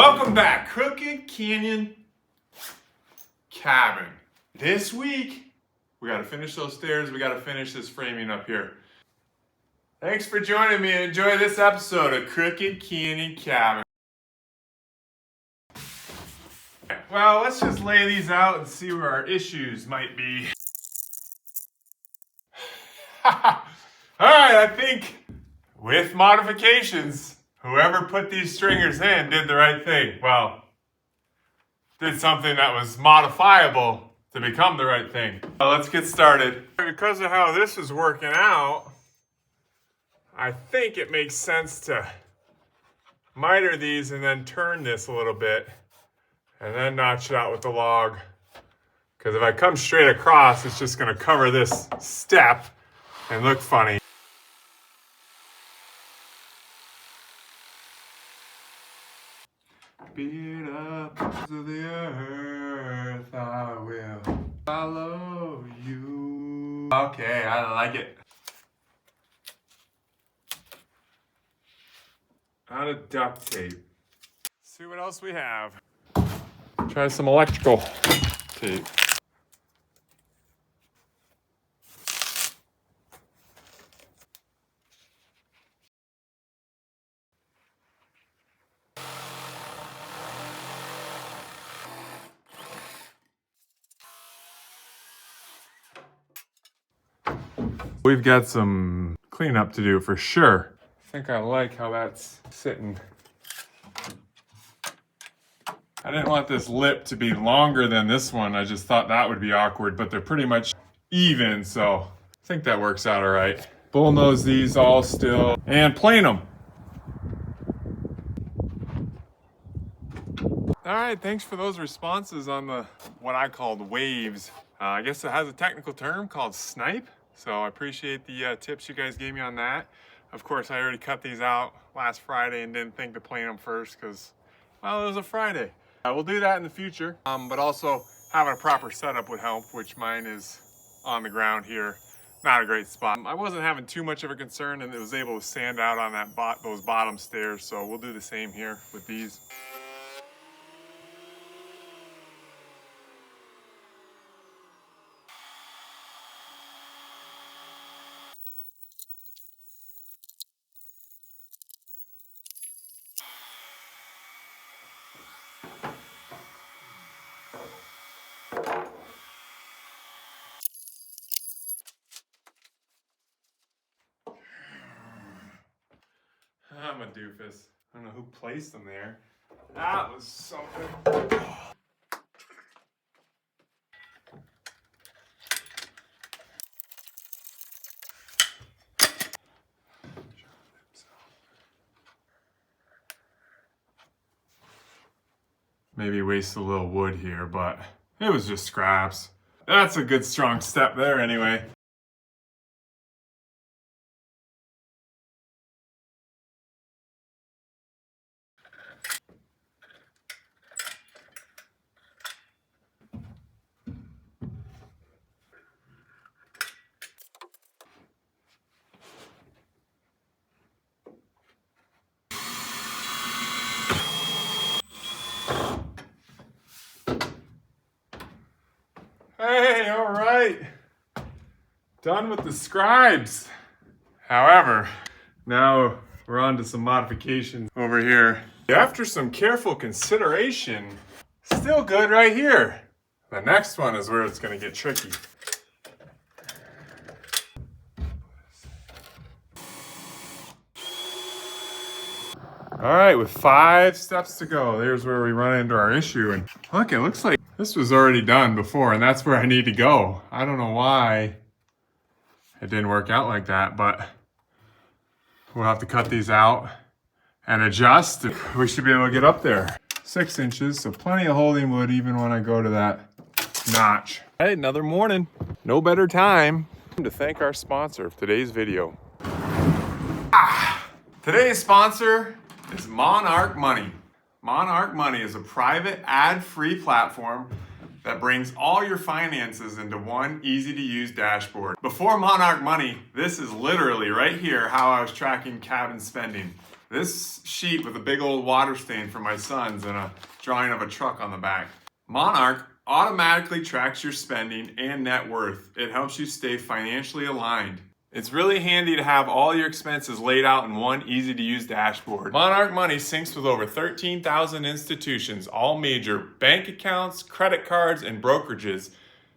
Welcome back, Crooked Canyon Cabin. This week, we gotta finish those stairs, we gotta finish this framing up here. Thanks for joining me and enjoy this episode of Crooked Canyon Cabin. Well, let's just lay these out and see where our issues might be. Alright, I think with modifications, whoever put these stringers in did the right thing. Well, did something that was modifiable to become the right thing. Well, let's get started. Because of how this is working out, I think it makes sense to miter these and then turn this a little bit and then notch it out with the log. Because if I come straight across, it's just going to cover this step and look funny. Beat up to the earth, I will follow you. Okay, I like it. Out of duct tape. See what else we have. Try some electrical tape. We've got some cleanup to do for sure. I think I like how that's sitting. I didn't want this lip to be longer than this one. I just thought that would be awkward, but they're pretty much even, so I think that works out all right. Bullnose these all still and plane them. All right, thanks for those responses on the what I called waves. I guess it has a technical term called snipe. So I appreciate the tips you guys gave me on that. Of course, I already cut these out last Friday and didn't think to plane them first because, well, it was a Friday. We'll do that in the future, but also having a proper setup would help, which mine is on the ground here. Not a great spot. I wasn't having too much of a concern and it was able to sand out on that those bottom stairs, so we'll do the same here with these. I'm a doofus. I don't know who placed them there. That was something. Maybe waste a little wood here, but it was just scraps. That's a good strong step there anyway. Hey, all right. Done with the scribes. However, now we're on to some modifications over here. After some careful consideration, still good right here. The next one is where it's going to get tricky. All right, with 5 steps to go, there's where we run into our issue. And look, it looks like this was already done before, and that's where I need to go. I don't know why it didn't work out like that, but we'll have to cut these out and adjust. We should be able to get up there. 6 inches, so plenty of holding wood even when I go to that notch. Hey, another morning. No better time to thank our sponsor of today's video. Today's sponsor is Monarch Money. Monarch Money is a private ad-free platform that brings all your finances into one easy-to-use dashboard. Before Monarch Money, this is literally right here how I was tracking cabin spending. This sheet with a big old water stain for my sons and a drawing of a truck on the back. Monarch automatically tracks your spending and net worth. It helps you stay financially aligned. It's really handy to have all your expenses laid out in one easy to use dashboard. Monarch Money syncs with over 13,000 institutions, all major bank accounts, credit cards, and brokerages.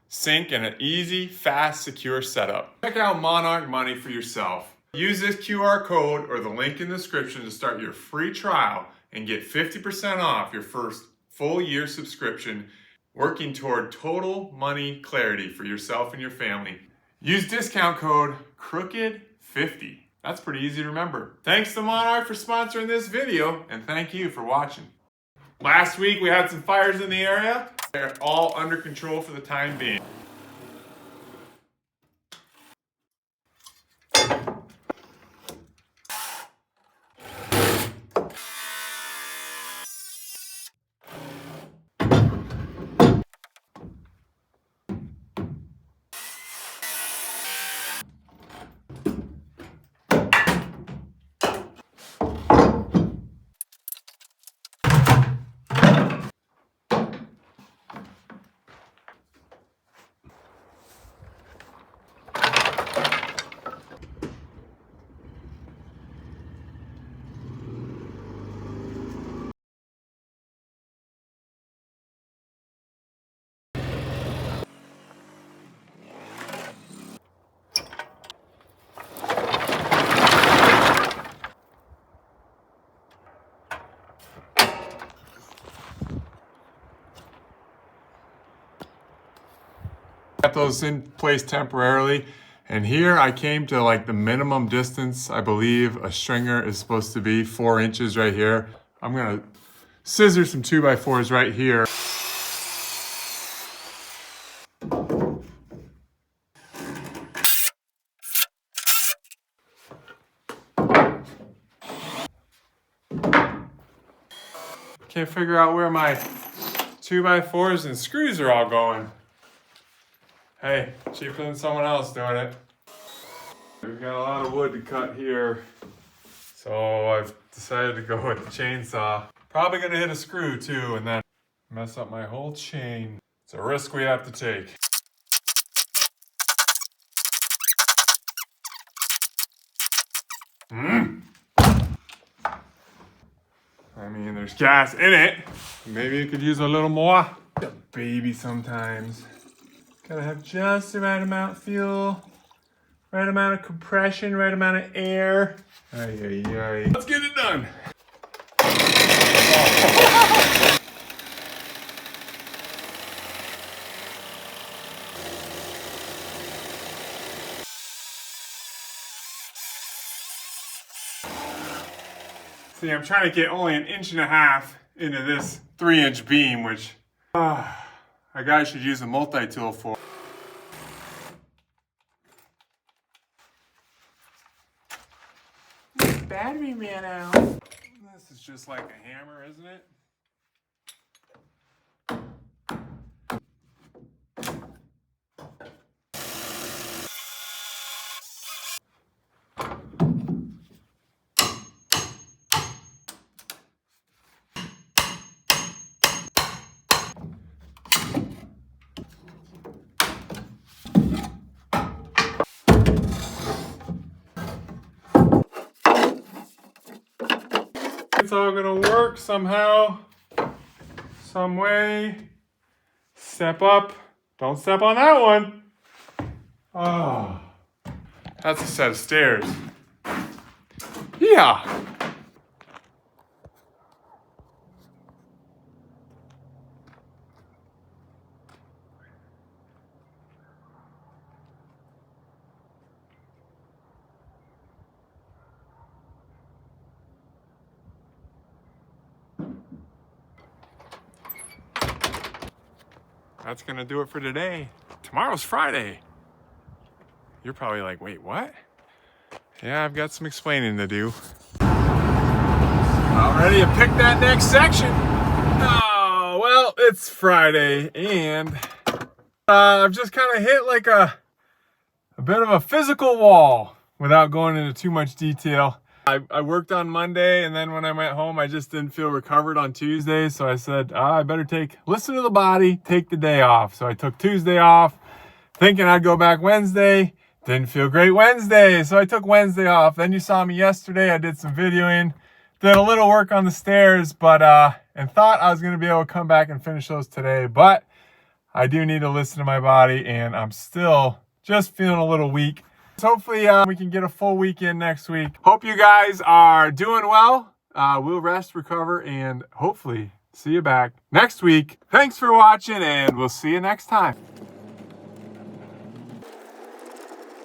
Sync in an easy, fast, secure setup. Check out Monarch Money for yourself. Use this QR code or the link in the description to start your free trial and get 50% off your first full year subscription, working toward total money clarity for yourself and your family. Use discount code CROOKED50. That's pretty easy to remember. Thanks to Monarch for sponsoring this video, and thank you for watching. Last week we had some fires in the area. They're all under control for the time being. Got those in place temporarily, and here I came to like the minimum distance I believe a stringer is supposed to be, 4 inches right here. I'm gonna scissor some 2x4s right here. Can't figure out where my 2x4s and screws are all going. Hey, cheaper than someone else doing it. We've got a lot of wood to cut here, so I've decided to go with the chainsaw. Probably gonna hit a screw too and then mess up my whole chain. It's a risk we have to take. I mean, there's gas in it. Maybe it could use a little more. It's a baby sometimes. Gotta have just the right amount of fuel, right amount of compression, right amount of air. Ay, ay, ay. Let's get it done. See, I'm trying to get only 1.5 inches into this 3-inch beam, which a guy should use a multi-tool for. The battery ran out. This is just like a hammer, isn't it? It's all gonna work somehow, some way. Step up. Don't step on that one. Oh, that's a set of stairs. Yeah. That's gonna do it for today. Tomorrow's Friday. You're probably like, wait, what? Yeah, I've got some explaining to do. All ready to pick that next section. Oh, well, it's Friday, and I've just kind of hit like a bit of a physical wall without going into too much detail. I worked on Monday, and then when I went home, I just didn't feel recovered on Tuesday. So I said, I better listen to the body, take the day off. So I took Tuesday off, thinking I'd go back Wednesday. Didn't feel great Wednesday, so I took Wednesday off. Then you saw me yesterday. I did some videoing, did a little work on the stairs, but and thought I was going to be able to come back and finish those today. But I do need to listen to my body, and I'm still just feeling a little weak. So hopefully we can get a full weekend next week. Hope you guys are doing well. We'll rest, recover, and hopefully see you back next week. Thanks for watching, and we'll see you next time.